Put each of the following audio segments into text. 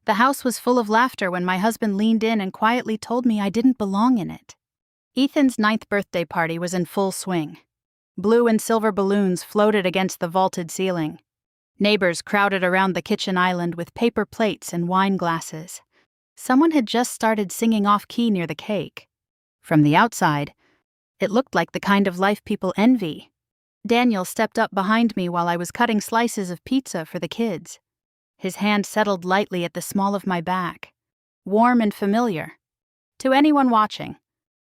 The house was full of laughter when my husband leaned in and quietly told me I didn't belong in it. Ethan's 9th birthday party was in full swing. Blue and silver balloons floated against the vaulted ceiling. Neighbors crowded around the kitchen island with paper plates and wine glasses. Someone had just started singing off-key near the cake. From the outside, it looked like the kind of life people envy. Daniel stepped up behind me while I was cutting slices of pizza for the kids. His hand settled lightly at the small of my back, warm and familiar. To anyone watching,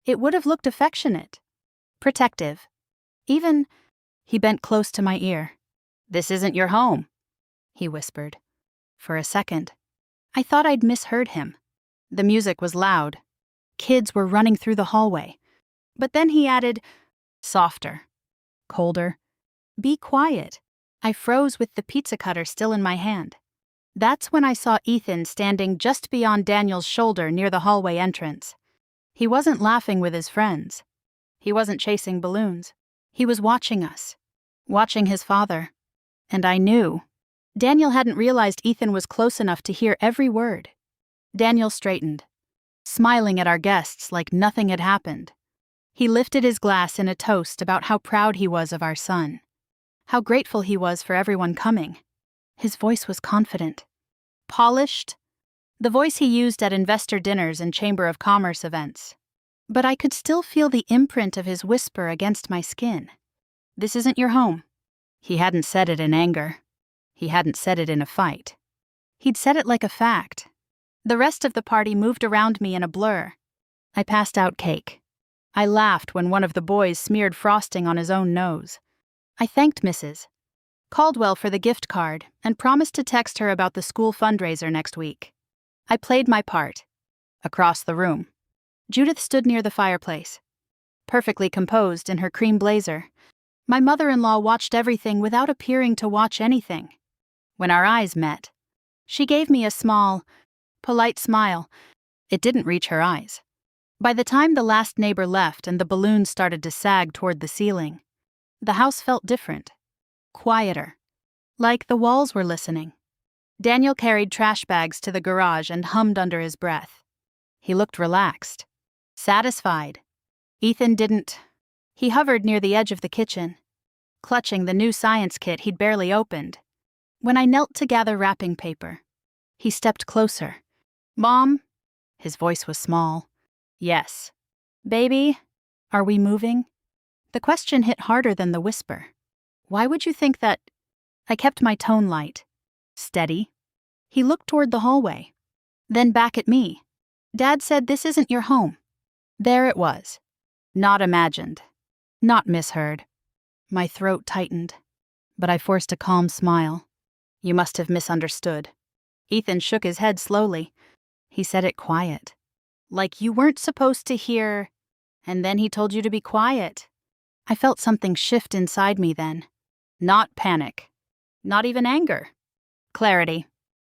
it would have looked affectionate, protective. Even, he bent close to my ear. "This isn't your home," he whispered. For a second, I thought I'd misheard him. The music was loud. Kids were running through the hallway. But then he added, softer, colder. "Be quiet." I froze with the pizza cutter still in my hand. That's when I saw Ethan standing just beyond Daniel's shoulder near the hallway entrance. He wasn't laughing with his friends. He wasn't chasing balloons. He was watching us, watching his father. And I knew. Daniel hadn't realized Ethan was close enough to hear every word. Daniel straightened, smiling at our guests like nothing had happened. He lifted his glass in a toast about how proud he was of our son, how grateful he was for everyone coming. His voice was confident, polished, the voice he used at investor dinners and Chamber of Commerce events. But I could still feel the imprint of his whisper against my skin. "This isn't your home." He hadn't said it in anger. He hadn't said it in a fight. He'd said it like a fact. The rest of the party moved around me in a blur. I passed out cake. I laughed when one of the boys smeared frosting on his own nose. I thanked Mrs. Caldwell for the gift card and promised to text her about the school fundraiser next week. I played my part. Across the room, Judith stood near the fireplace, perfectly composed in her cream blazer. My mother-in-law watched everything without appearing to watch anything. When our eyes met, she gave me a small, polite smile. It didn't reach her eyes. By the time the last neighbor left and the balloons started to sag toward the ceiling, the house felt different, quieter, like the walls were listening. Daniel carried trash bags to the garage and hummed under his breath. He looked relaxed, satisfied. Ethan didn't. He hovered near the edge of the kitchen, clutching the new science kit he'd barely opened. When I knelt to gather wrapping paper, he stepped closer. "Mom?" His voice was small. "Yes." "Baby, are we moving?" The question hit harder than the whisper. "Why would you think that?" I kept my tone light, steady. He looked toward the hallway, then back at me. "Dad said this isn't your home." There it was. Not imagined. Not misheard. My throat tightened, but I forced a calm smile. "You must have misunderstood." Ethan shook his head slowly. He said it quiet. "Like you weren't supposed to hear, and then he told you to be quiet." I felt something shift inside me then. Not panic. Not even anger. Clarity.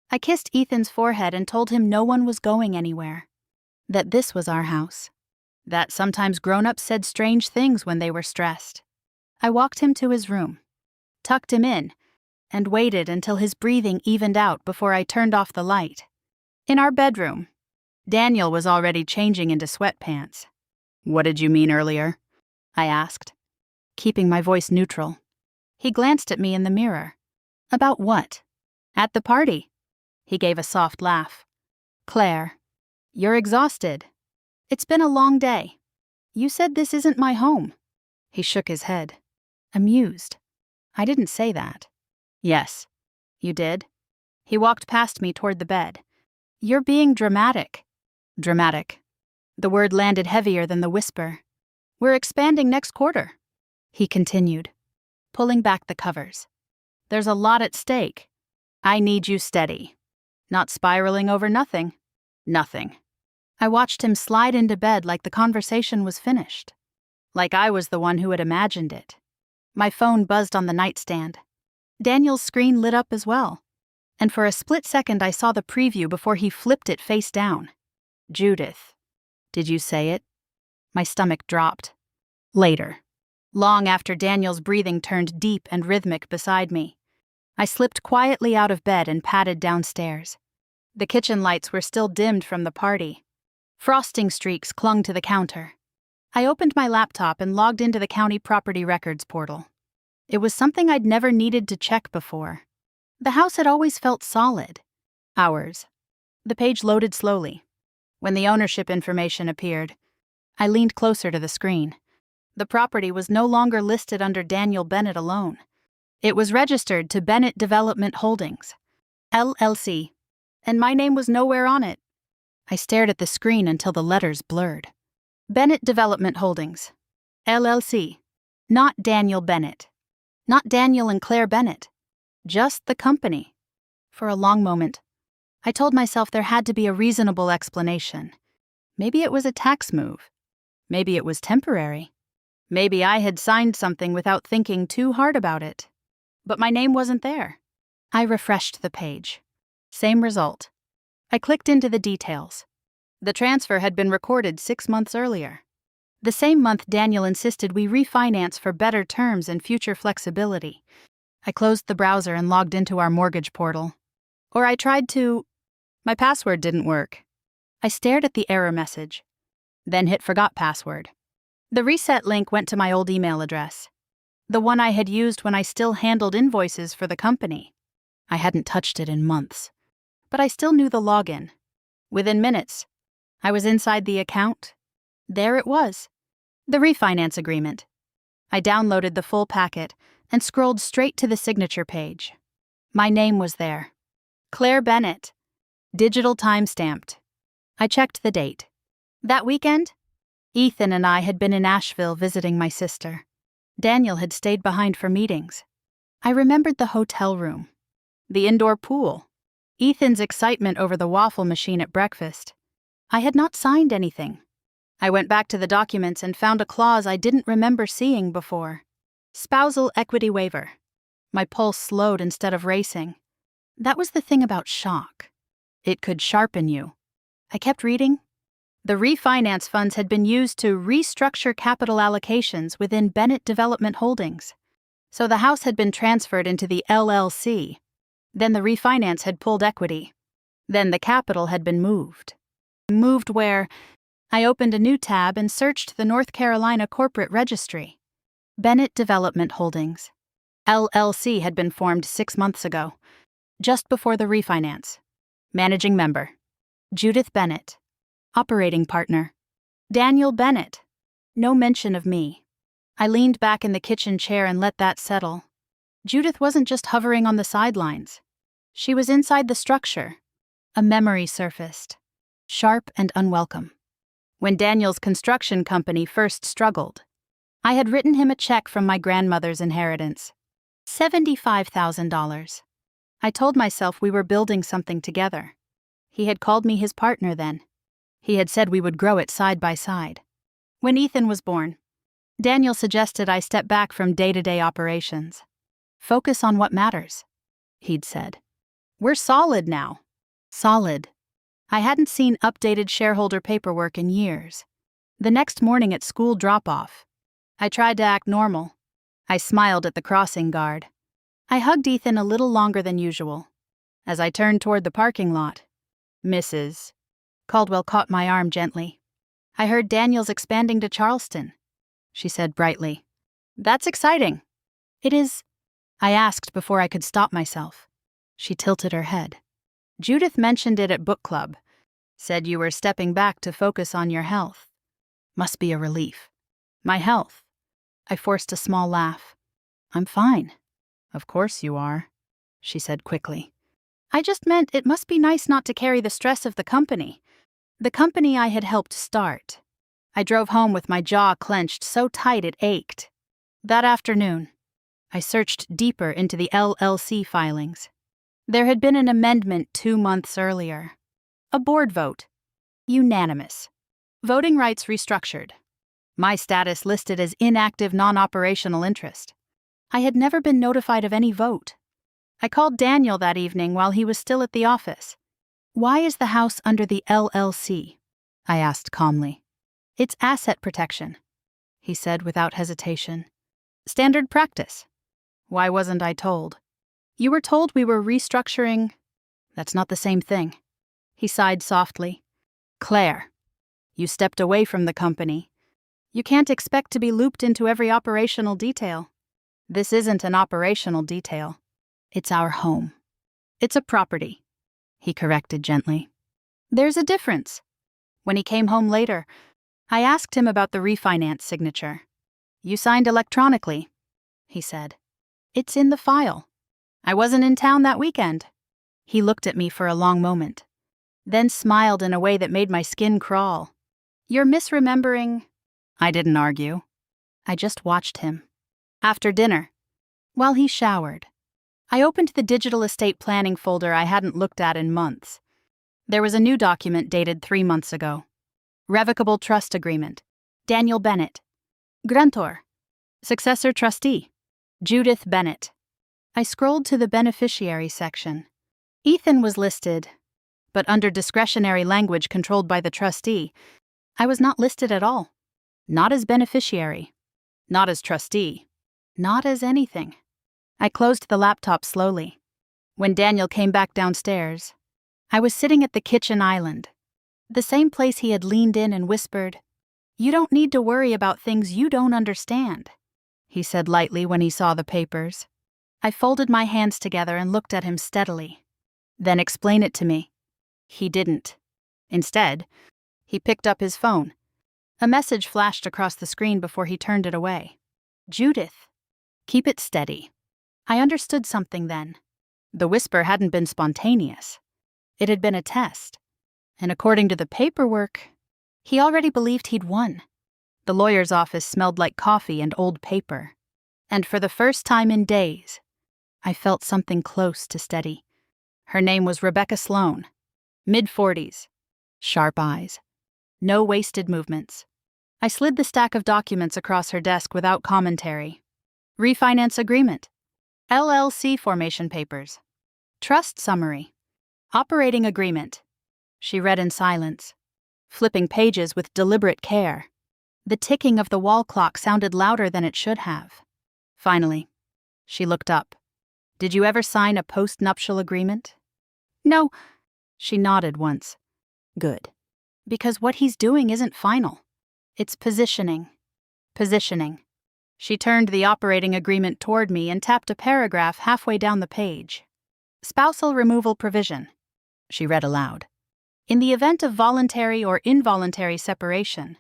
I kissed Ethan's forehead and told him no one was going anywhere. That this was our house. That sometimes grown-ups said strange things when they were stressed. I walked him to his room, tucked him in, and waited until his breathing evened out before I turned off the light. In our bedroom, Daniel was already changing into sweatpants. "What did you mean earlier?" I asked, keeping my voice neutral. He glanced at me in the mirror. "About what?" "At the party." He gave a soft laugh. "Claire, you're exhausted. It's been a long day. You said this isn't my home." He shook his head, amused. "I didn't say that." "Yes." "You did?" He walked past me toward the bed. "You're being dramatic." Dramatic. The word landed heavier than the whisper. "We're expanding next quarter," he continued, pulling back the covers. "There's a lot at stake. I need you steady. Not spiraling over nothing. Nothing." I watched him slide into bed like the conversation was finished. Like I was the one who had imagined it. My phone buzzed on the nightstand. Daniel's screen lit up as well. And for a split second I saw the preview before he flipped it face down. "Judith, did you say it?" My stomach dropped. Later. Long after Daniel's breathing turned deep and rhythmic beside me. I slipped quietly out of bed and padded downstairs. The kitchen lights were still dimmed from the party. Frosting streaks clung to the counter. I opened my laptop and logged into the county property records portal. It was something I'd never needed to check before. The house had always felt solid. Ours. The page loaded slowly. When the ownership information appeared, I leaned closer to the screen. The property was no longer listed under Daniel Bennett alone. It was registered to Bennett Development Holdings, LLC, and my name was nowhere on it. I stared at the screen until the letters blurred. Bennett Development Holdings, LLC. Not Daniel Bennett. Not Daniel and Claire Bennett. Just the company. For a long moment, I told myself there had to be a reasonable explanation. Maybe it was a tax move. Maybe it was temporary. Maybe I had signed something without thinking too hard about it. But my name wasn't there. I refreshed the page. Same result. I clicked into the details. The transfer had been recorded 6 months earlier. The same month Daniel insisted we refinance for better terms and future flexibility. I closed the browser and logged into our mortgage portal. Or I tried to. My password didn't work. I stared at the error message, then hit forgot password. The reset link went to my old email address, the one I had used when I still handled invoices for the company. I hadn't touched it in months, but I still knew the login. Within minutes, I was inside the account. There it was, the refinance agreement. I downloaded the full packet and scrolled straight to the signature page. My name was there. Claire Bennett. Digital time-stamped. I checked the date. That weekend, Ethan and I had been in Asheville visiting my sister. Daniel had stayed behind for meetings. I remembered the hotel room, the indoor pool, Ethan's excitement over the waffle machine at breakfast. I had not signed anything. I went back to the documents and found a clause I didn't remember seeing before. Spousal equity waiver. My pulse slowed instead of racing. That was the thing about shock. It could sharpen you. I kept reading. The refinance funds had been used to restructure capital allocations within Bennett Development Holdings. So the house had been transferred into the LLC. Then the refinance had pulled equity. Then the capital had been moved. Moved where? I opened a new tab and searched the North Carolina corporate registry. Bennett Development Holdings, LLC had been formed 6 months ago, just before the refinance. Managing member, Judith Bennett. Operating partner, Daniel Bennett. No mention of me. I leaned back in the kitchen chair and let that settle. Judith wasn't just hovering on the sidelines. She was inside the structure. A memory surfaced, sharp and unwelcome. When Daniel's construction company first struggled, I had written him a check from my grandmother's inheritance. $75,000. I told myself we were building something together. He had called me his partner then. He had said we would grow it side by side. When Ethan was born, Daniel suggested I step back from day-to-day operations. Focus on what matters, he'd said. We're solid now. Solid. I hadn't seen updated shareholder paperwork in years. The next morning at school drop-off, I tried to act normal. I smiled at the crossing guard. I hugged Ethan a little longer than usual. As I turned toward the parking lot, Mrs. Caldwell caught my arm gently. I heard Daniel's expanding to Charleston, she said brightly. That's exciting. It is, I asked before I could stop myself. She tilted her head. Judith mentioned it at book club. Said you were stepping back to focus on your health. Must be a relief. My health. I forced a small laugh. I'm fine. Of course you are, she said quickly. I just meant it must be nice not to carry the stress of the company I had helped start. I drove home with my jaw clenched so tight it ached. That afternoon, I searched deeper into the LLC filings. There had been an amendment 2 months earlier. A board vote. Unanimous. Voting rights restructured. My status listed as inactive non-operational interest. I had never been notified of any vote. I called Daniel that evening while he was still at the office. Why is the house under the LLC? I asked calmly. It's asset protection, he said without hesitation. Standard practice. Why wasn't I told? You were told we were restructuring. That's not the same thing. He sighed softly. Claire, you stepped away from the company. You can't expect to be looped into every operational detail. This isn't an operational detail. It's our home. It's a property, he corrected gently. There's a difference. When he came home later, I asked him about the refinance signature. You signed electronically, he said. It's in the file. I wasn't in town that weekend. He looked at me for a long moment, then smiled in a way that made my skin crawl. You're misremembering. I didn't argue. I just watched him. After dinner, while he showered, I opened the digital estate planning folder I hadn't looked at in months. There was a new document dated 3 months ago. Revocable Trust Agreement. Daniel Bennett. Grantor. Successor Trustee. Judith Bennett. I scrolled to the beneficiary section. Ethan was listed, but under discretionary language controlled by the trustee, I was not listed at all. Not as beneficiary. Not as trustee. Not as anything. I closed the laptop slowly. When Daniel came back downstairs, I was sitting at the kitchen island, the same place he had leaned in and whispered, "You don't need to worry about things you don't understand," he said lightly when he saw the papers. I folded my hands together and looked at him steadily. Then explain it to me. He didn't. Instead, he picked up his phone. A message flashed across the screen before he turned it away. Judith, keep it steady. I understood something then. The whisper hadn't been spontaneous. It had been a test. And according to the paperwork, he already believed he'd won. The lawyer's office smelled like coffee and old paper. And for the first time in days, I felt something close to steady. Her name was Rebecca Sloan. Mid-40s. Sharp eyes. No wasted movements. I slid the stack of documents across her desk without commentary. Refinance agreement. LLC formation papers. Trust summary. Operating agreement. She read in silence, flipping pages with deliberate care. The ticking of the wall clock sounded louder than it should have. Finally, she looked up. Did you ever sign a post-nuptial agreement? No. She nodded once. Good. Because what he's doing isn't final. It's positioning. Positioning. She turned the operating agreement toward me and tapped a paragraph halfway down the page. Spousal removal provision. She read aloud. In the event of voluntary or involuntary separation,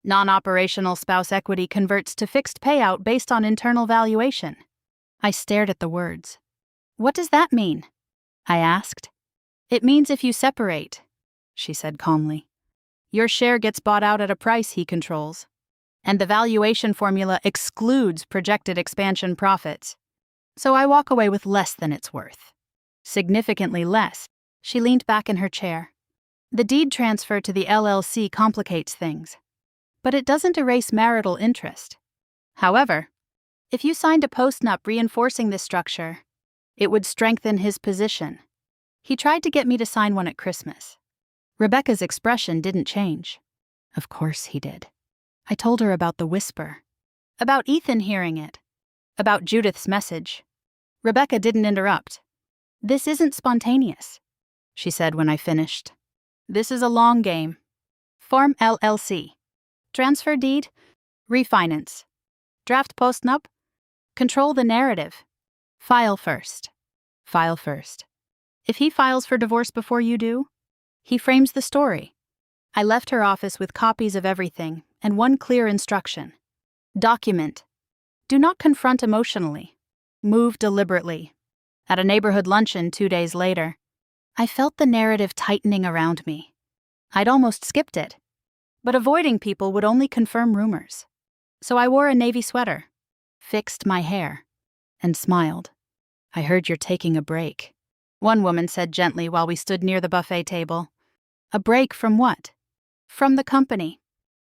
non-operational spouse equity converts to fixed payout based on internal valuation. I stared at the words. What does that mean? I asked. It means if you separate, she said calmly. Your share gets bought out at a price he controls, and the valuation formula excludes projected expansion profits. So I walk away with less than it's worth. Significantly less. She leaned back in her chair. The deed transfer to the LLC complicates things, but it doesn't erase marital interest. However, if you signed a postnup reinforcing this structure, it would strengthen his position. He tried to get me to sign one at Christmas. Rebecca's expression didn't change. Of course he did. I told her about the whisper, about Ethan hearing it, about Judith's message. Rebecca didn't interrupt. This isn't spontaneous, she said when I finished. This is a long game. Form LLC. Transfer deed. Refinance. Draft postnup. Control the narrative. File first. File first. If he files for divorce before you do, he frames the story. I left her office with copies of everything and one clear instruction. Document. Do not confront emotionally. Move deliberately. At a neighborhood luncheon 2 days later, I felt the narrative tightening around me. I'd almost skipped it, but avoiding people would only confirm rumors. So I wore a navy sweater, fixed my hair, and smiled. I heard you're taking a break, one woman said gently while we stood near the buffet table. A break from what? From the company.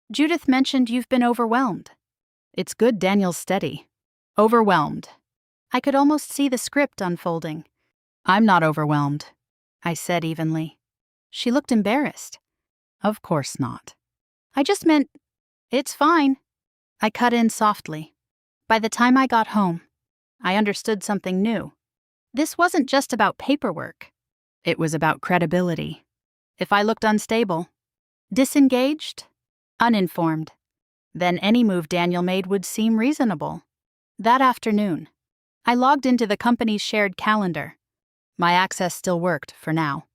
Judith mentioned you've been overwhelmed. It's good Daniel's steady. Overwhelmed. I could almost see the script unfolding. I'm not overwhelmed, I said evenly. She looked embarrassed. Of course not. I just meant, it's fine. I cut in softly. By the time I got home, I understood something new. This wasn't just about paperwork. It was about credibility. If I looked unstable, disengaged, uninformed, then any move Daniel made would seem reasonable. That afternoon, I logged into the company's shared calendar. My access still worked, for now.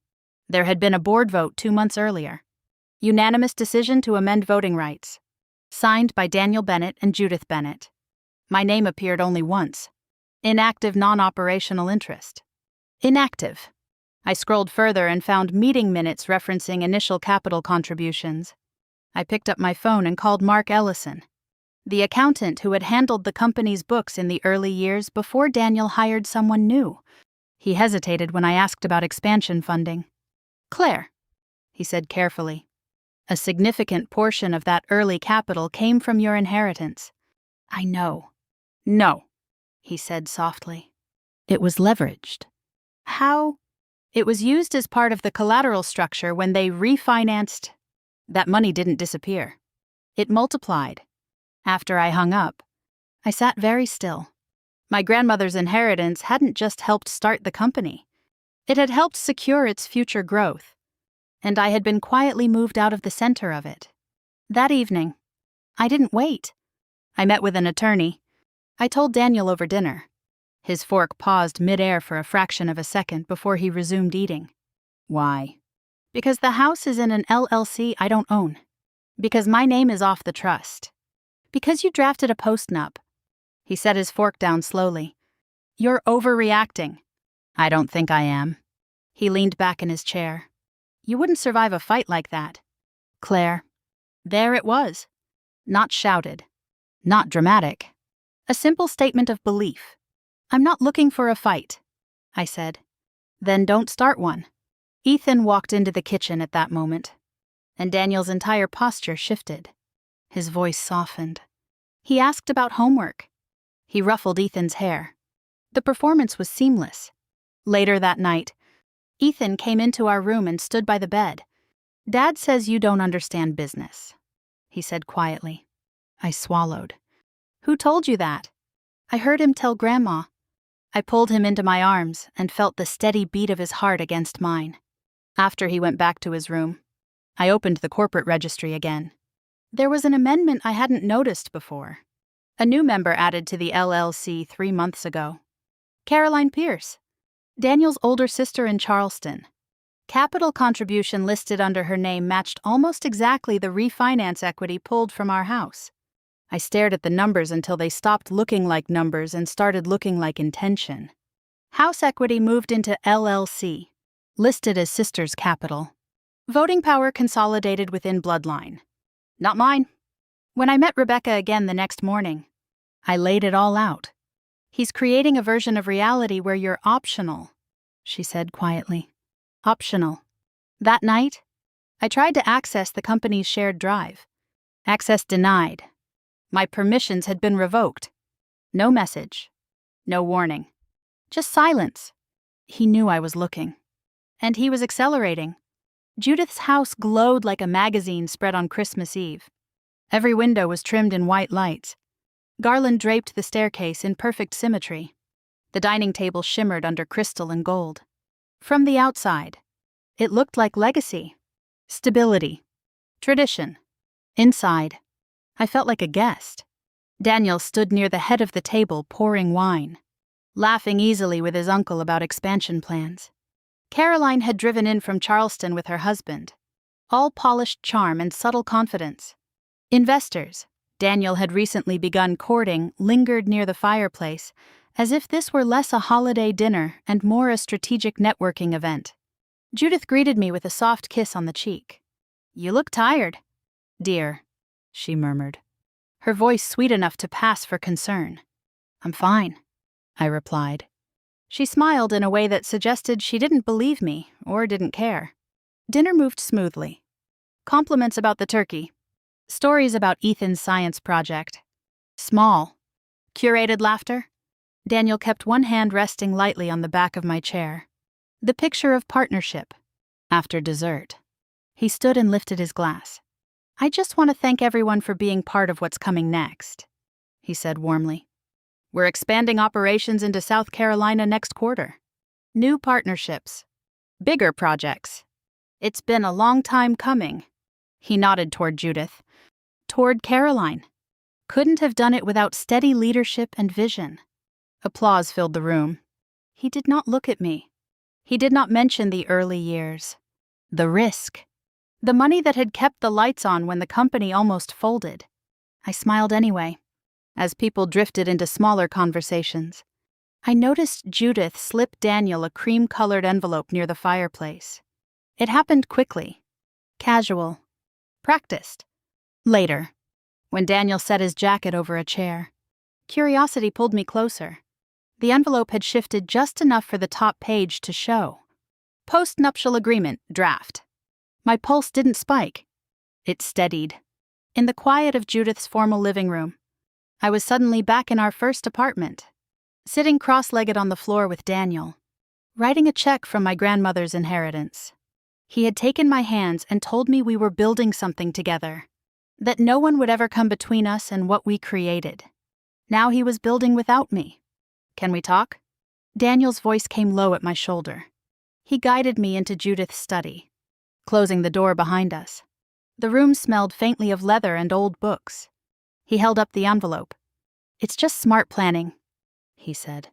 There had been a board vote 2 months earlier. Unanimous decision to amend voting rights. Signed by Daniel Bennett and Judith Bennett. My name appeared only once. Inactive non-operational interest. Inactive. I scrolled further and found meeting minutes referencing initial capital contributions. I picked up my phone and called Mark Ellison, the accountant who had handled the company's books in the early years before Daniel hired someone new. He hesitated when I asked about expansion funding. "Claire," he said carefully, "a significant portion of that early capital came from your inheritance." "I know." "No," he said softly. "It was leveraged." "How?" "It was used as part of the collateral structure when they refinanced." "That money didn't disappear. It multiplied." After I hung up, I sat very still. My grandmother's inheritance hadn't just helped start the company. It had helped secure its future growth, and I had been quietly moved out of the center of it. That evening, I didn't wait. I met with an attorney. I told Daniel over dinner. His fork paused midair for a fraction of a second before he resumed eating. "Why?" "Because the house is in an LLC I don't own. Because my name is off the trust. Because you drafted a postnup." He set his fork down slowly. "You're overreacting." "I don't think I am." He leaned back in his chair. "You wouldn't survive a fight like that." "Claire." There it was. Not shouted. Not dramatic. A simple statement of belief. "I'm not looking for a fight," I said. "Then don't start one." Ethan walked into the kitchen at that moment, and Daniel's entire posture shifted. His voice softened. He asked about homework. He ruffled Ethan's hair. The performance was seamless. Later that night, Ethan came into our room and stood by the bed. "Dad says you don't understand business," he said quietly. I swallowed. "Who told you that?" "I heard him tell Grandma." I pulled him into my arms and felt the steady beat of his heart against mine. After he went back to his room, I opened the corporate registry again. There was an amendment I hadn't noticed before. A new member added to the LLC 3 months ago. Caroline Pierce, Daniel's older sister in Charleston. Capital contribution listed under her name matched almost exactly the refinance equity pulled from our house. I stared at the numbers until they stopped looking like numbers and started looking like intention. House equity moved into LLC, listed as sister's capital. Voting power consolidated within bloodline. Not mine. When I met Rebecca again the next morning, I laid it all out. "He's creating a version of reality where you're optional," she said quietly. Optional. That night, I tried to access the company's shared drive. Access denied. My permissions had been revoked. No message. No warning. Just silence. He knew I was looking. And he was accelerating. Judith's house glowed like a magazine spread on Christmas Eve. Every window was trimmed in white lights. Garland draped the staircase in perfect symmetry. The dining table shimmered under crystal and gold. From the outside, it looked like legacy, stability, tradition. Inside, I felt like a guest. Daniel stood near the head of the table pouring wine, laughing easily with his uncle about expansion plans. Caroline had driven in from Charleston with her husband, all polished charm and subtle confidence. Investors Daniel had recently begun courting lingered near the fireplace, as if this were less a holiday dinner and more a strategic networking event. Judith greeted me with a soft kiss on the cheek. "You look tired, dear," she murmured, her voice sweet enough to pass for concern. "I'm fine," I replied. She smiled in a way that suggested she didn't believe me or didn't care. Dinner moved smoothly. Compliments about the turkey. Stories about Ethan's science project. Small. Curated laughter. Daniel kept one hand resting lightly on the back of my chair. The picture of partnership. After dessert, he stood and lifted his glass. "I just want to thank everyone for being part of what's coming next," he said warmly. "We're expanding operations into South Carolina next quarter. New partnerships. Bigger projects. It's been a long time coming. He nodded toward Judith. Toward Caroline. Couldn't have done it without steady leadership and vision. Applause filled the room. He did not look at me. He did not mention the early years. The risk. The money that had kept the lights on when the company almost folded. I smiled anyway, as people drifted into smaller conversations. I noticed Judith slip Daniel a cream-colored envelope near the fireplace. It happened quickly. Casual. Practiced. Later, when Daniel set his jacket over a chair, curiosity pulled me closer. The envelope had shifted just enough for the top page to show. Post-nuptial agreement, draft. My pulse didn't spike. It steadied. In the quiet of Judith's formal living room, I was suddenly back in our first apartment, sitting cross-legged on the floor with Daniel, writing a check from my grandmother's inheritance. He had taken my hands and told me we were building something together, that no one would ever come between us and what we created. Now he was building without me. Can we talk? Daniel's voice came low at my shoulder. He guided me into Judith's study, closing the door behind us. The room smelled faintly of leather and old books. He held up the envelope. It's just smart planning, he said.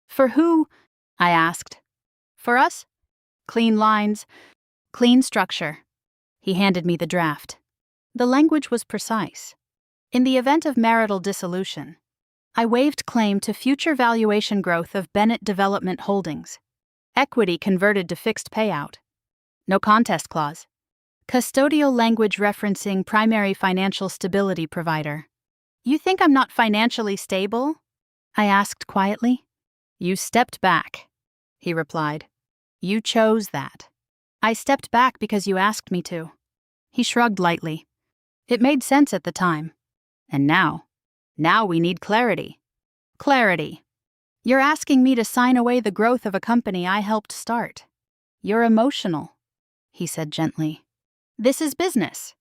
For who? I asked. For us? Clean lines, clean structure. He handed me the draft. The language was precise. In the event of marital dissolution, I waived claim to future valuation growth of Bennett Development Holdings. Equity converted to fixed payout. No contest clause. Custodial language referencing primary financial stability provider. You think I'm not financially stable? I asked quietly. You stepped back, he replied. You chose that. I stepped back because you asked me to. He shrugged lightly. It made sense at the time. And now we need clarity. Clarity. You're asking me to sign away the growth of a company I helped start. You're emotional, he said gently. This is business.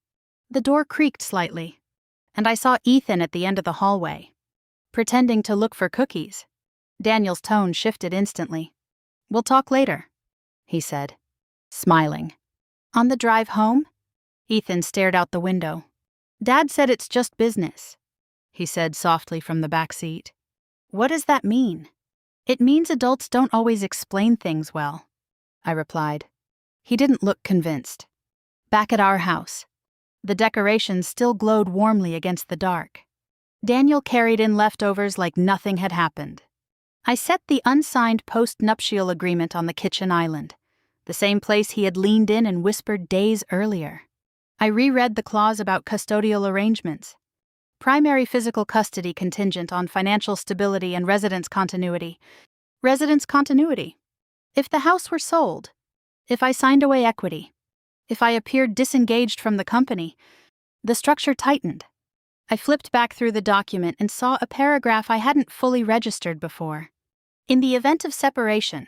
The door creaked slightly, and I saw Ethan at the end of the hallway, pretending to look for cookies. Daniel's tone shifted instantly. We'll talk later, he said, smiling. On the drive home? Ethan stared out the window. Dad said it's just business, he said softly from the back seat. What does that mean? It means adults don't always explain things well, I replied. He didn't look convinced. Back at our house, the decorations still glowed warmly against the dark. Daniel carried in leftovers like nothing had happened. I set the unsigned post-nuptial agreement on the kitchen island, the same place he had leaned in and whispered days earlier. I reread the clause about custodial arrangements. Primary physical custody contingent on financial stability and residence continuity. Residence continuity. If the house were sold, if I signed away equity, if I appeared disengaged from the company, the structure tightened. I flipped back through the document and saw a paragraph I hadn't fully registered before. In the event of separation,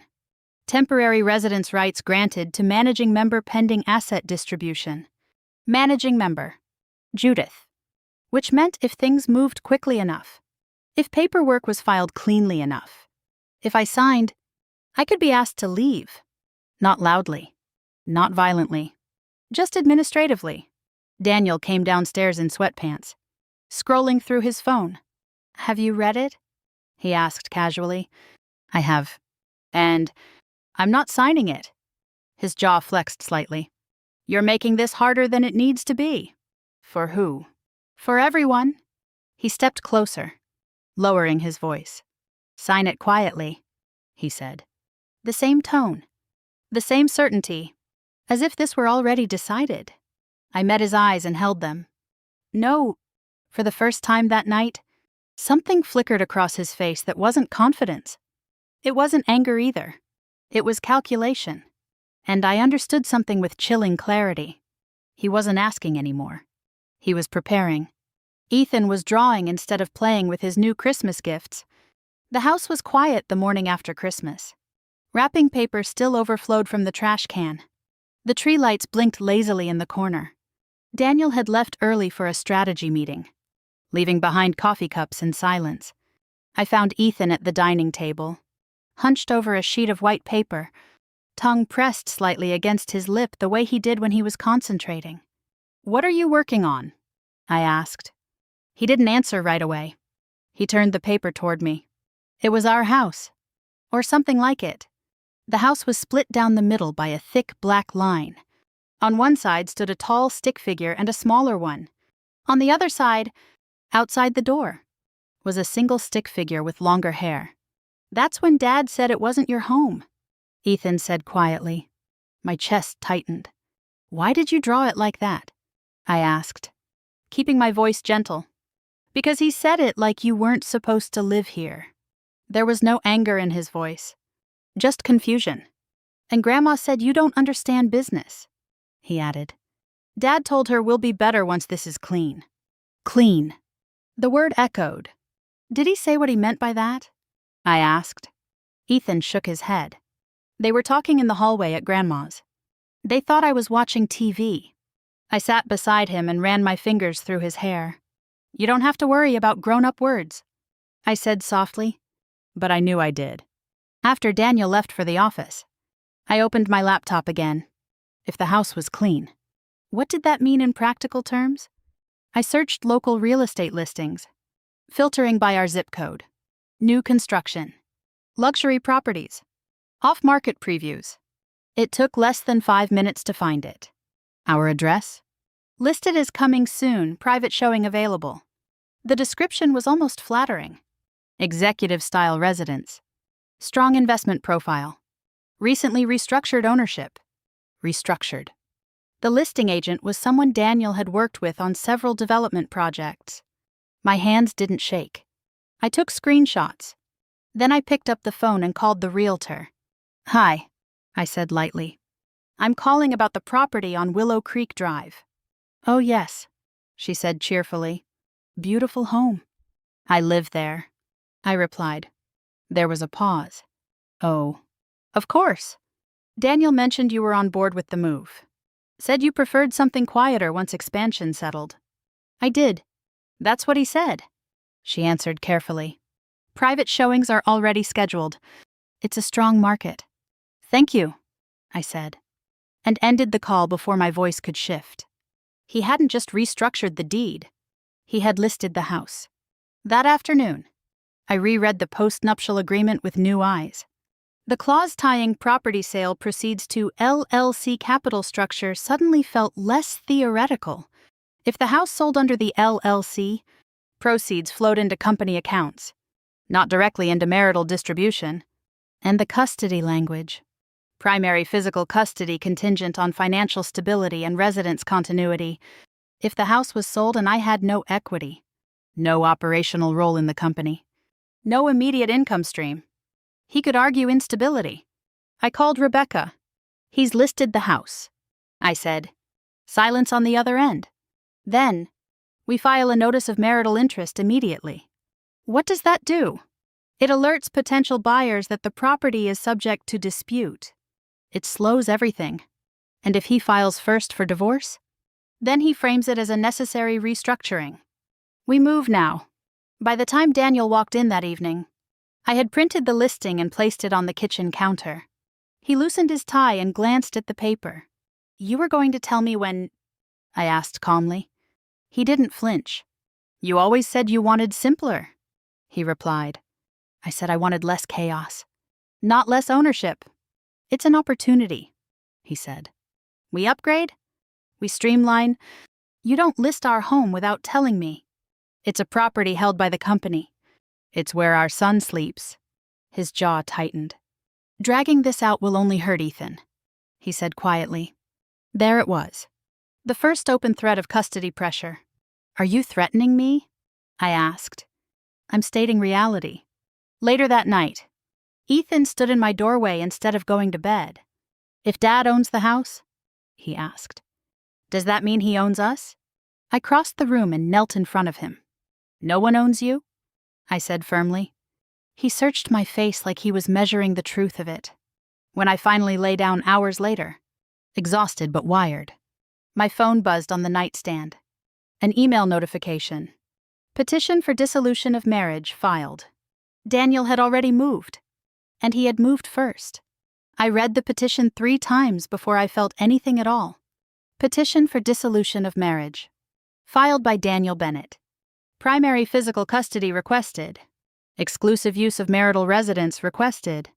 temporary residence rights granted to managing member pending asset distribution. Managing member. Judith. Which meant if things moved quickly enough, if paperwork was filed cleanly enough, if I signed, I could be asked to leave. Not loudly. Not violently. Just administratively. Daniel came downstairs in sweatpants, scrolling through his phone. Have you read it? He asked casually. I have. And I'm not signing it. His jaw flexed slightly. You're making this harder than it needs to be. For who? For everyone. He stepped closer, lowering his voice. Sign it quietly, he said. The same tone, the same certainty, as if this were already decided. I met his eyes and held them. No, for the first time that night, something flickered across his face that wasn't confidence. It wasn't anger either. It was calculation. And I understood something with chilling clarity. He wasn't asking anymore. He was preparing. Ethan was drawing instead of playing with his new Christmas gifts. The house was quiet the morning after Christmas. Wrapping paper still overflowed from the trash can. The tree lights blinked lazily in the corner. Daniel had left early for a strategy meeting, leaving behind coffee cups in silence. I found Ethan at the dining table, hunched over a sheet of white paper, tongue pressed slightly against his lip the way he did when he was concentrating. "What are you working on?" I asked. He didn't answer right away. He turned the paper toward me. It was our house, or something like it. The house was split down the middle by a thick black line. On one side stood a tall stick figure and a smaller one. On the other side, outside the door, was a single stick figure with longer hair. "That's when Dad said it wasn't your home," Ethan said quietly. My chest tightened. "Why did you draw it like that?" I asked, keeping my voice gentle. "Because he said it like you weren't supposed to live here." There was no anger in his voice, just confusion. "And Grandma said you don't understand business," he added. "Dad told her we'll be better once this is clean." Clean. The word echoed. Did he say what he meant by that? I asked. Ethan shook his head. They were talking in the hallway at Grandma's. They thought I was watching TV. I sat beside him and ran my fingers through his hair. "You don't have to worry about grown-up words," I said softly, but I knew I did. After Daniel left for the office, I opened my laptop again. If the house was clean, what did that mean in practical terms? I searched local real estate listings, filtering by our zip code. New construction, luxury properties, off-market previews. It took less than 5 minutes to find it. Our address? Listed as coming soon, private showing available. The description was almost flattering. Executive-style residence. Strong investment profile. Recently restructured ownership. Restructured. The listing agent was someone Daniel had worked with on several development projects. My hands didn't shake. I took screenshots. Then I picked up the phone and called the realtor. "Hi," I said lightly. "I'm calling about the property on Willow Creek Drive." "Oh yes," she said cheerfully. "Beautiful home." "I live there," I replied. There was a pause. "Oh, of course. Daniel mentioned you were on board with the move. Said you preferred something quieter once expansion settled." "I did. That's what he said," she answered carefully. "Private showings are already scheduled. It's a strong market." "Thank you," I said, and ended the call before my voice could shift. He hadn't just restructured the deed. He had listed the house. That afternoon, I reread the post-nuptial agreement with new eyes. The clause tying property sale proceeds to LLC capital structure suddenly felt less theoretical. If the house sold under the LLC, proceeds flowed into company accounts, not directly into marital distribution. And the custody language. Primary physical custody contingent on financial stability and residence continuity. If the house was sold and I had no equity, no operational role in the company, no immediate income stream, he could argue instability. I called Rebecca. "He's listed the house," I said. Silence on the other end. Then, "We file a notice of marital interest immediately." What does that do? It alerts potential buyers that the property is subject to dispute. It slows everything. And if he files first for divorce, then he frames it as a necessary restructuring. We move now. By the time Daniel walked in that evening, I had printed the listing and placed it on the kitchen counter. He loosened his tie and glanced at the paper. "You were going to tell me when—" I asked calmly. He didn't flinch. "You always said you wanted simpler," he replied. I said I wanted less chaos. "Not less ownership. It's an opportunity," he said. "We upgrade? We streamline? You don't list our home without telling me. It's a property held by the company. It's where our son sleeps." His jaw tightened. "Dragging this out will only hurt Ethan," he said quietly. There it was. The first open threat of custody pressure. "Are you threatening me?" I asked. "I'm stating reality." Later that night, Ethan stood in my doorway instead of going to bed. "If Dad owns the house?" he asked. "Does that mean he owns us?" I crossed the room and knelt in front of him. "No one owns you?" I said firmly. He searched my face like he was measuring the truth of it. When I finally lay down hours later, exhausted but wired, my phone buzzed on the nightstand. An email notification. Petition for dissolution of marriage filed. Daniel had already moved. And he had moved first. I read the petition 3 times before I felt anything at all. Petition for dissolution of marriage. Filed by Daniel Bennett. Primary physical custody requested. Exclusive use of marital residence requested.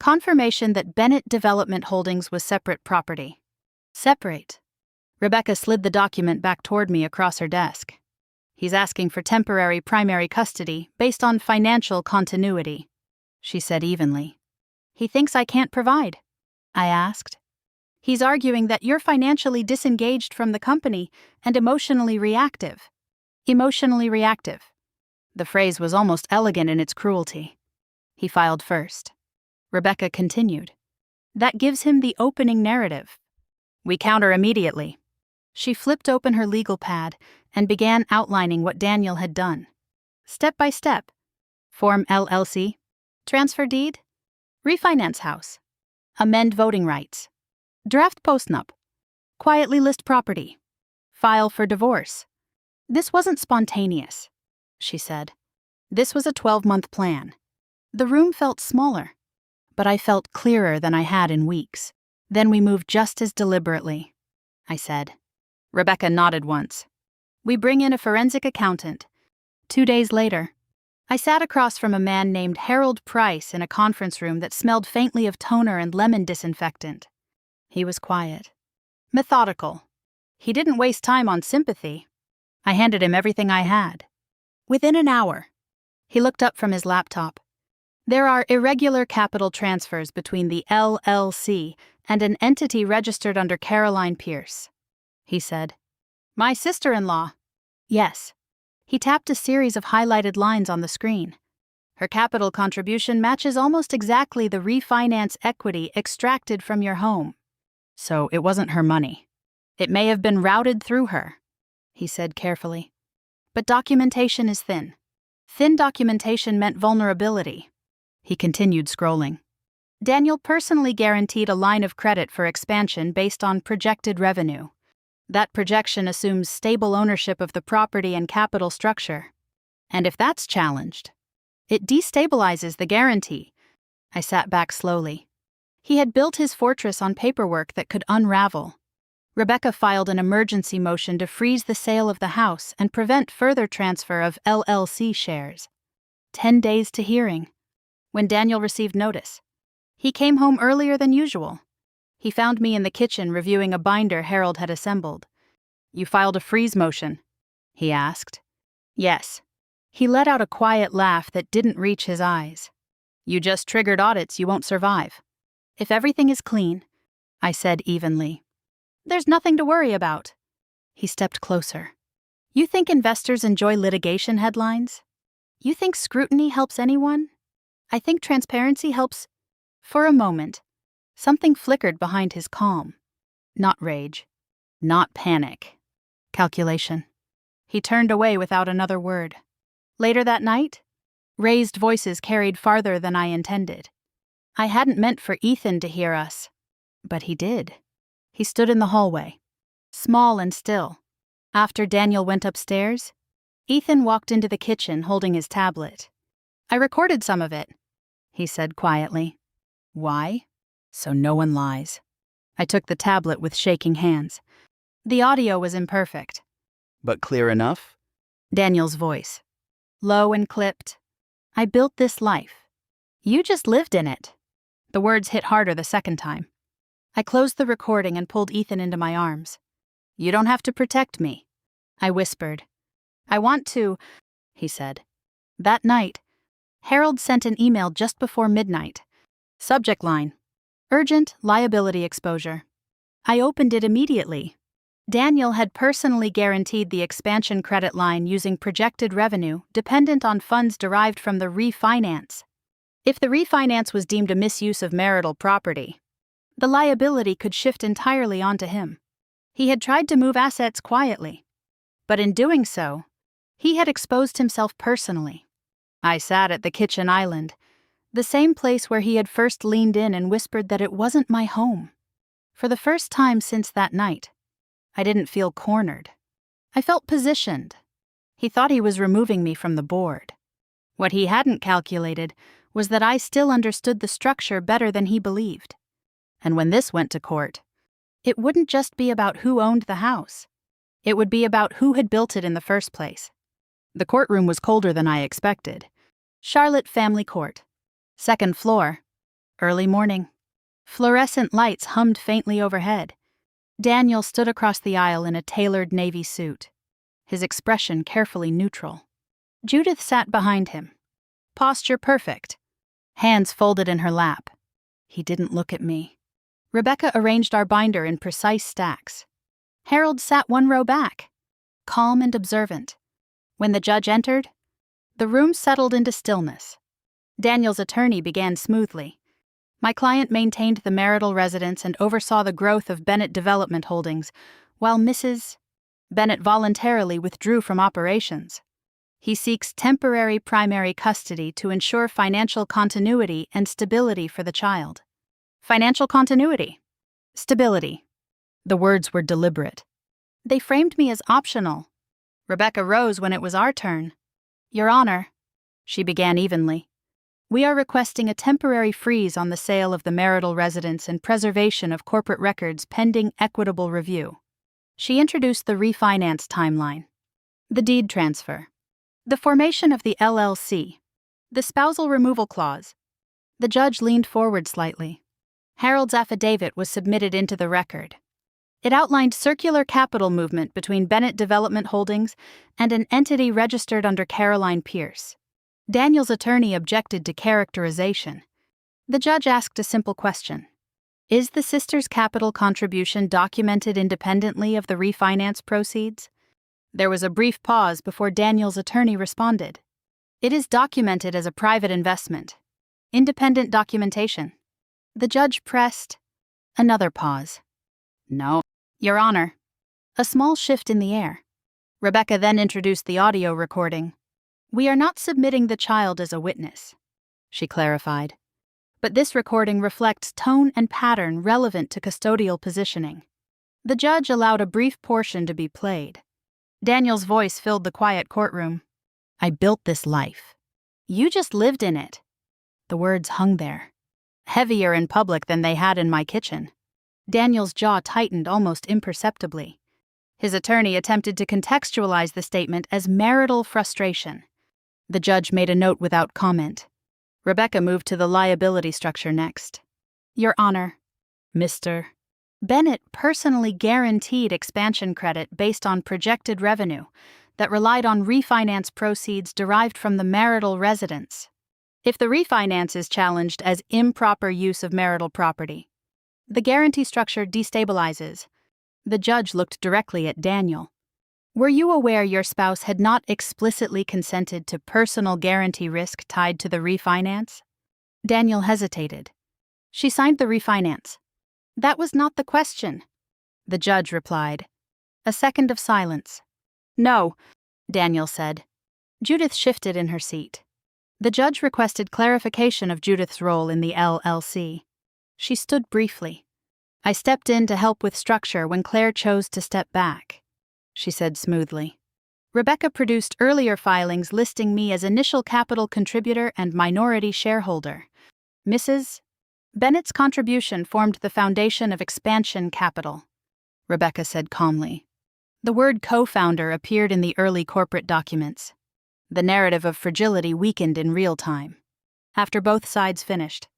Confirmation that Bennett Development Holdings was separate property. Separate. Rebecca slid the document back toward me across her desk. He's asking for temporary primary custody based on financial continuity, she said evenly. He thinks I can't provide, I asked. He's arguing that you're financially disengaged from the company and emotionally reactive. Emotionally reactive. The phrase was almost elegant in its cruelty. He filed first. Rebecca continued. That gives him the opening narrative. We counter immediately. She flipped open her legal pad and began outlining what Daniel had done. Step by step. Form LLC. Transfer deed. Refinance house. Amend voting rights. Draft postnup. Quietly list property. File for divorce. This wasn't spontaneous, she said. This was a 12-month plan. The room felt smaller, but I felt clearer than I had in weeks. Then we moved just as deliberately, I said. Rebecca nodded once. We bring in a forensic accountant. 2 days later, I sat across from a man named Harold Price in a conference room that smelled faintly of toner and lemon disinfectant. He was quiet. Methodical. He didn't waste time on sympathy. I handed him everything I had. Within an hour, he looked up from his laptop. There are irregular capital transfers between the LLC and an entity registered under Caroline Pierce, he said. My sister-in-law. Yes. He tapped a series of highlighted lines on the screen. Her capital contribution matches almost exactly the refinance equity extracted from your home. So it wasn't her money. It may have been routed through her, he said carefully. But documentation is thin. Thin documentation meant vulnerability. He continued scrolling. Daniel personally guaranteed a line of credit for expansion based on projected revenue. That projection assumes stable ownership of the property and capital structure. And if that's challenged, it destabilizes the guarantee. I sat back slowly. He had built his fortress on paperwork that could unravel. Rebecca filed an emergency motion to freeze the sale of the house and prevent further transfer of LLC shares. 10 days to hearing. When Daniel received notice, he came home earlier than usual. He found me in the kitchen reviewing a binder Harold had assembled. You filed a freeze motion, he asked. Yes. He let out a quiet laugh that didn't reach his eyes. You just triggered audits you won't survive. If everything is clean, I said evenly. There's nothing to worry about. He stepped closer. You think investors enjoy litigation headlines? You think scrutiny helps anyone? I think transparency helps. For a moment, something flickered behind his calm. Not rage. Not panic. Calculation. He turned away without another word. Later that night, raised voices carried farther than I intended. I hadn't meant for Ethan to hear us, but he did. He stood in the hallway, small and still. After Daniel went upstairs, Ethan walked into the kitchen holding his tablet. I recorded some of it, he said quietly. Why? So no one lies. I took the tablet with shaking hands. The audio was imperfect. But clear enough? Daniel's voice. Low and clipped. I built this life. You just lived in it. The words hit harder the second time. I closed the recording and pulled Ethan into my arms. You don't have to protect me, I whispered. I want to, he said. That night, Harold sent an email just before midnight. Subject line: Urgent liability exposure. I opened it immediately. Daniel had personally guaranteed the expansion credit line using projected revenue dependent on funds derived from the refinance. If the refinance was deemed a misuse of marital property, the liability could shift entirely onto him. He had tried to move assets quietly, but in doing so, he had exposed himself personally. I sat at the kitchen island, the same place where he had first leaned in and whispered that it wasn't my home. For the first time since that night, I didn't feel cornered. I felt positioned. He thought he was removing me from the board. What he hadn't calculated was that I still understood the structure better than he believed. And when this went to court, it wouldn't just be about who owned the house. It would be about who had built it in the first place. The courtroom was colder than I expected. Charlotte Family Court. Second floor. Early morning. Fluorescent lights hummed faintly overhead. Daniel stood across the aisle in a tailored navy suit, his expression carefully neutral. Judith sat behind him, posture perfect, hands folded in her lap. He didn't look at me. Rebecca arranged our binder in precise stacks. Harold sat one row back, calm and observant. When the judge entered, the room settled into stillness. Daniel's attorney began smoothly. My client maintained the marital residence and oversaw the growth of Bennett Development Holdings, while Mrs. Bennett voluntarily withdrew from operations. He seeks temporary primary custody to ensure financial continuity and stability for the child. Financial continuity. Stability. The words were deliberate. They framed me as optional. Rebecca rose when it was our turn. Your Honor, she began evenly, we are requesting a temporary freeze on the sale of the marital residence and preservation of corporate records pending equitable review. She introduced the refinance timeline, the deed transfer, the formation of the LLC, the spousal removal clause. The judge leaned forward slightly. Harold's affidavit was submitted into the record. It outlined circular capital movement between Bennett Development Holdings and an entity registered under Caroline Pierce. Daniel's attorney objected to characterization. The judge asked a simple question. Is the sisters' capital contribution documented independently of the refinance proceeds? There was a brief pause before Daniel's attorney responded. It is documented as a private investment. Independent documentation. The judge pressed. Another pause. No, Your Honor. A small shift in the air. Rebecca then introduced the audio recording. We are not submitting the child as a witness, she clarified. But this recording reflects tone and pattern relevant to custodial positioning. The judge allowed a brief portion to be played. Daniel's voice filled the quiet courtroom. I built this life. You just lived in it. The words hung there, heavier in public than they had in my kitchen. Daniel's jaw tightened almost imperceptibly. His attorney attempted to contextualize the statement as marital frustration. The judge made a note without comment. Rebecca moved to the liability structure next. Your Honor, Mr. Bennett personally guaranteed expansion credit based on projected revenue that relied on refinance proceeds derived from the marital residence. If the refinance is challenged as improper use of marital property, the guarantee structure destabilizes. The judge looked directly at Daniel. Were you aware your spouse had not explicitly consented to personal guarantee risk tied to the refinance? Daniel hesitated. She signed the refinance. That was not the question, the judge replied. A second of silence. No, Daniel said. Judith shifted in her seat. The judge requested clarification of Judith's role in the LLC. She stood briefly. I stepped in to help with structure when Claire chose to step back, she said smoothly. Rebecca produced earlier filings listing me as initial capital contributor and minority shareholder. Mrs. Bennett's contribution formed the foundation of expansion capital, Rebecca said calmly. The word co-founder appeared in the early corporate documents. The narrative of fragility weakened in real time. After both sides finished,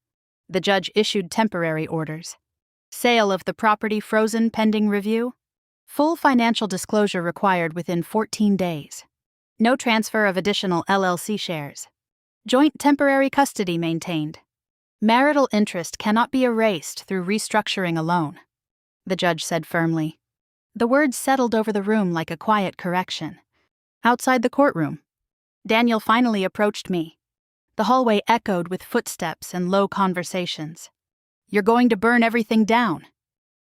the judge issued temporary orders. Sale of the property frozen pending review. Full financial disclosure required within 14 days. No transfer of additional LLC shares. Joint temporary custody maintained. Marital interest cannot be erased through restructuring alone, the judge said firmly. The words settled over the room like a quiet correction. Outside the courtroom, Daniel finally approached me. The hallway echoed with footsteps and low conversations. You're going to burn everything down,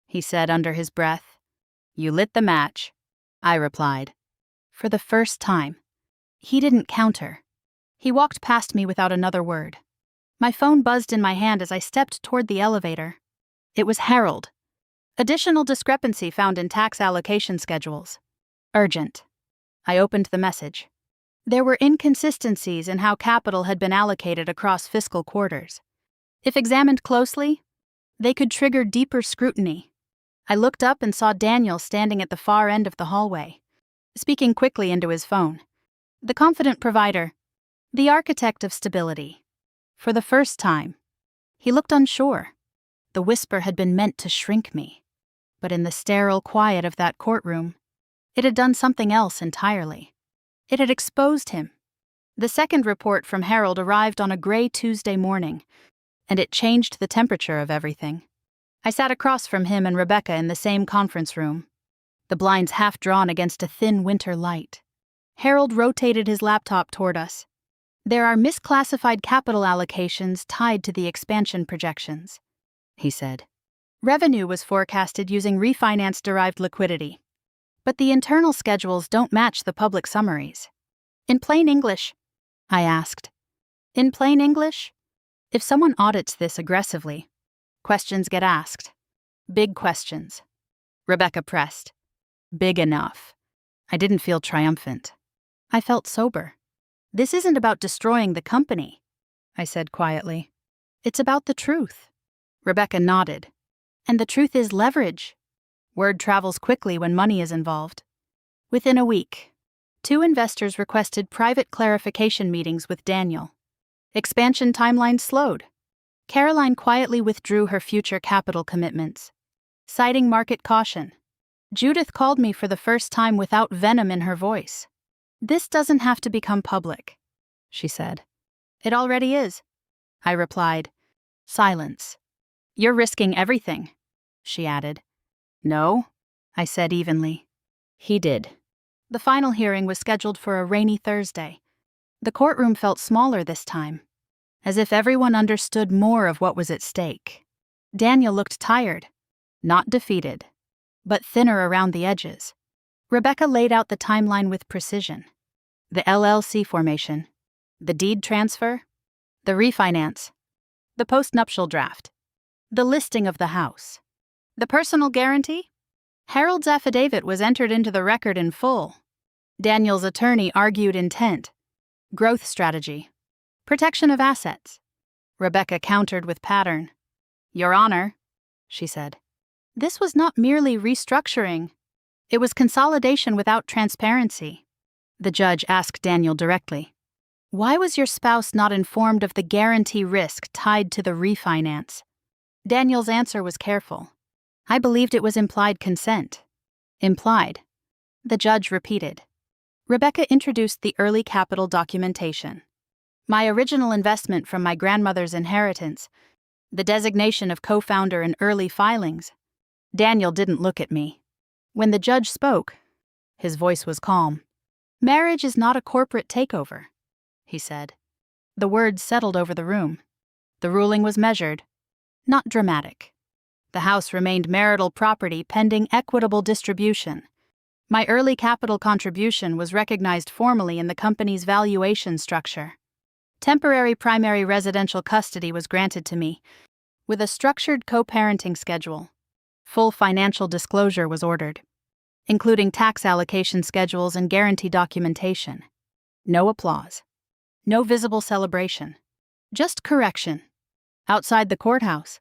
he said under his breath. You lit the match, I replied. For the first time. He didn't counter. He walked past me without another word. My phone buzzed in my hand as I stepped toward the elevator. It was Harold. Additional discrepancy found in tax allocation schedules. Urgent. I opened the message. There were inconsistencies in how capital had been allocated across fiscal quarters. If examined closely, They could trigger deeper scrutiny. I looked up and saw Daniel standing at the far end of the hallway, speaking quickly into his phone. The confident provider, the architect of stability. For the first time, he looked unsure. The whisper had been meant to shrink me. But in the sterile quiet of that courtroom, it had done something else entirely. It had exposed him. The second report from Harold arrived on a gray Tuesday morning, and it changed the temperature of everything. I sat across from him and Rebecca in the same conference room, the blinds half drawn against a thin winter light. Harold rotated his laptop toward us. There are misclassified capital allocations tied to the expansion projections, he said. Revenue was forecasted using refinance-derived liquidity, but the internal schedules don't match the public summaries. In plain English, I asked. In plain English? If someone audits this aggressively, questions get asked. Big questions. Rebecca pressed. Big enough. I didn't feel triumphant. I felt sober. This isn't about destroying the company, I said quietly. It's about the truth. Rebecca nodded. And the truth is leverage. Word travels quickly when money is involved. Within a week, 2 investors requested private clarification meetings with Daniel. Expansion timelines slowed. Caroline quietly withdrew her future capital commitments, citing market caution. Judith called me for the first time without venom in her voice. This doesn't have to become public, she said. It already is, I replied. Silence. You're risking everything, she added. No, I said evenly. He did. The final hearing was scheduled for a rainy Thursday. The courtroom felt smaller this time, as if everyone understood more of what was at stake. Daniel looked tired, not defeated, but thinner around the edges. Rebecca laid out the timeline with precision. The LLC formation, the deed transfer, the refinance, the postnuptial draft, the listing of the house. The personal guarantee? Harold's affidavit was entered into the record in full. Daniel's attorney argued intent, growth strategy, protection of assets. Rebecca countered with pattern. Your Honor, she said. This was not merely restructuring. It was consolidation without transparency. The judge asked Daniel directly. Why was your spouse not informed of the guarantee risk tied to the refinance? Daniel's answer was careful. I believed it was implied consent. Implied. The judge repeated. Rebecca introduced the early capital documentation. My original investment from my grandmother's inheritance, the designation of co-founder in early filings. Daniel didn't look at me. When the judge spoke, his voice was calm. Marriage is not a corporate takeover, he said. The words settled over the room. The ruling was measured, not dramatic. The house remained marital property pending equitable distribution. My early capital contribution was recognized formally in the company's valuation structure. Temporary primary residential custody was granted to me, with a structured co-parenting schedule. Full financial disclosure was ordered, including tax allocation schedules and guarantee documentation. No applause. No visible celebration. Just correction. Outside the courthouse,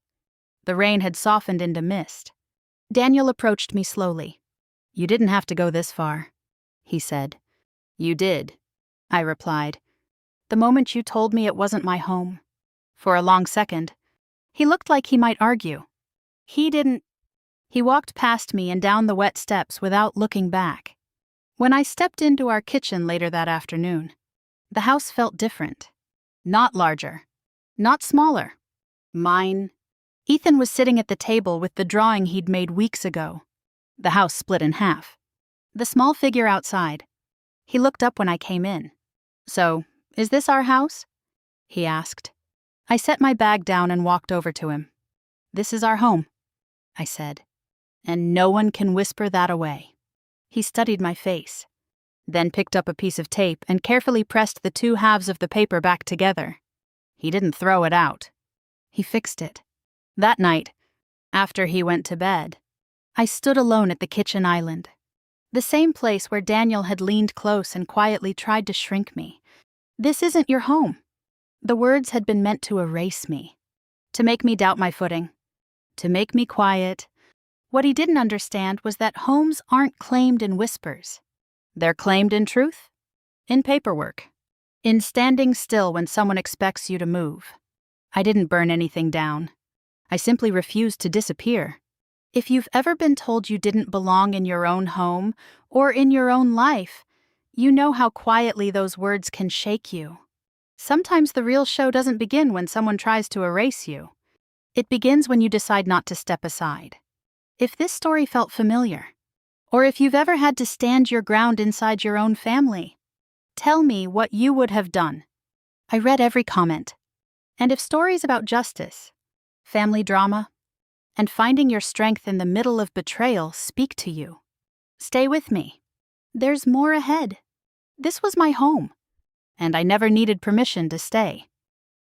the rain had softened into mist. Daniel approached me slowly. You didn't have to go this far, he said. You did, I replied. The moment you told me it wasn't my home. For a long second, he looked like he might argue. He didn't. He walked past me and down the wet steps without looking back. When I stepped into our kitchen later that afternoon, the house felt different. Not larger. Not smaller. Mine. Ethan was sitting at the table with the drawing he'd made weeks ago. The house split in half. The small figure outside. He looked up when I came in. So, is this our house? He asked. I set my bag down and walked over to him. This is our home, I said. And no one can whisper that away. He studied my face, then picked up a piece of tape and carefully pressed the 2 halves of the paper back together. He didn't throw it out. He fixed it. That night, after he went to bed, I stood alone at the kitchen island, the same place where Daniel had leaned close and quietly tried to shrink me. This isn't your home. The words had been meant to erase me, to make me doubt my footing. to make me quiet. What he didn't understand was that homes aren't claimed in whispers. They're claimed in truth, in paperwork, in standing still when someone expects you to move. I didn't burn anything down. I simply refused to disappear. If you've ever been told you didn't belong in your own home or in your own life, you know how quietly those words can shake you. Sometimes the real show doesn't begin when someone tries to erase you. It begins when you decide not to step aside. If this story felt familiar, or if you've ever had to stand your ground inside your own family, tell me what you would have done. I read every comment. And if stories about justice, family drama, and finding your strength in the middle of betrayal speak to you, stay with me. There's more ahead. This was my home, and I never needed permission to stay.